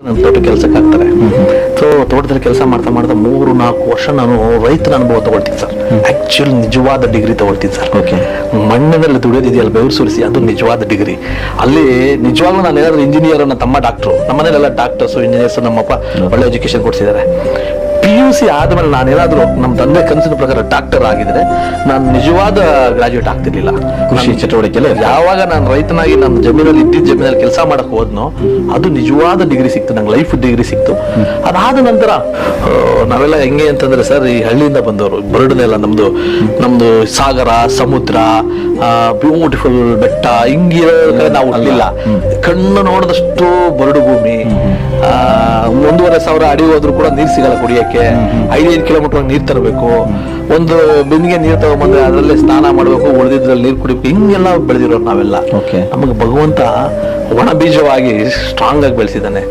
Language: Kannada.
ನನ್ನ ತೋಟ ಕೆಲಸಕ್ಕೆ ಹಾಕ್ತಾರೆ. ಸೊ ತೋಟದಲ್ಲಿ ಕೆಲಸ ಮಾಡ್ತಾ ಮಾಡ್ತಾ 3-4 ವರ್ಷ ನಾನು ರೈತನ ಅನುಭವ ತಗೊಳ್ತೀನಿ ಸರ್. ಆಕ್ಚುಲಿ ನಿಜವಾದ ಡಿಗ್ರಿ ತಗೊಳ್ತೀನಿ ಸರ್. ಓಕೆ, ಮಣ್ಣಿನಲ್ಲಿ ದುಡಿಯೋದಿದೆಯಲ್ಲ, ಬೆವರು ಸುರಿಸಿ, ಅದು ನಿಜವಾದ ಡಿಗ್ರಿ. ಅಲ್ಲಿ ನಿಜವಾಗ್ಲೂ ನಾನು ಏನಾದ್ರು ಇಂಜಿನಿಯರ್, ನನ್ನ ತಮ್ಮ ಡಾಕ್ಟ್ರು, ನಮ್ಮನೇಲೆಲ್ಲ ಡಾಕ್ಟರ್ಸು ಇಂಜಿನಿಯರ್ಸ್, ನಮ್ಮಪ್ಪ ಒಳ್ಳೆ ಎಜುಕೇಶನ್ ಕೊಡ್ಸಿದ್ದಾರೆ. PUC ಆದ್ಮೇಲೆ ನಾನೇನಾದ್ರು ನಮ್ಮ ತಂದೆ ಕನಸಿನ ಪ್ರಕಾರ ಡಾಕ್ಟರ್ ಆಗಿದ್ರೆ ನಾನು ನಿಜವಾದ ಗ್ರಾಜುಯೇಟ್ ಆಗ್ತಿರ್ಲಿಲ್ಲ. ಕೃಷಿ ಚಟುವಟಿಕೆ ಯಾವಾಗ ನಾನು ರೈತನಾಗಿ ನನ್ನ ಜಮೀನಲ್ಲಿ ಇದ್ದಿದ್ದ ಜಮೀನಲ್ಲಿ ಕೆಲಸ ಮಾಡಕ್ ಹೋದ್ನೋ ಅದು ನಿಜವಾದ ಡಿಗ್ರಿ ಸಿಕ್ತು, ನಂಗೆ ಲೈಫ್ ಡಿಗ್ರಿ ಸಿಕ್ತು. ಅದಾದ ನಂತರ ನಾವೆಲ್ಲ ಹೆಂಗೆ ಅಂತಂದ್ರೆ ಸರ್, ಈ ಹಳ್ಳಿಯಿಂದ ಬಂದವರು, ಬರಡುನೆಲ್ಲ ನಮ್ದು ಸಾಗರ, ಸಮುದ್ರ, ಬ್ಯೂಟಿಫುಲ್ ಬೆಟ್ಟ, ಹಿಂಗಿರೋ ಕಡೆ ನಾವು ಹುಟ್ಟಲಿಲ್ಲ. ಕಣ್ಣು ನೋಡಿದಷ್ಟು ಬರಡು ಭೂಮಿ. 1,500 ಅಡಿ ಹೋದ್ರು ಕೂಡ ನೀರ್ ಸಿಗಲ್ಲ ಕುಡಿಯಕ್ಕೆ. 5 ಕಿಲೋಮೀಟರ್ ನೀರ್ ತರಬೇಕು. ಒಂದು ಬಿಂದಿಗೆ ನೀರ್ ತಗೊಂಡ್ಬಂದ್ರೆ ಅದರಲ್ಲೇ ಸ್ನಾನ ಮಾಡ್ಬೇಕು, ಉಳಿದಿದ್ರಲ್ಲಿ ನೀರ್ ಕುಡಿಬೇಕು. ಹಿಂಗೆಲ್ಲ ಬೆಳೆದಿರೋರು ನಾವೆಲ್ಲ. ನಮಗೆ ಭಗವಂತ ಒಣ ಬೀಜವಾಗಿ ಸ್ಟ್ರಾಂಗ್ ಆಗಿ ಬೆಳೆಸಿದ್ದಾನೆ.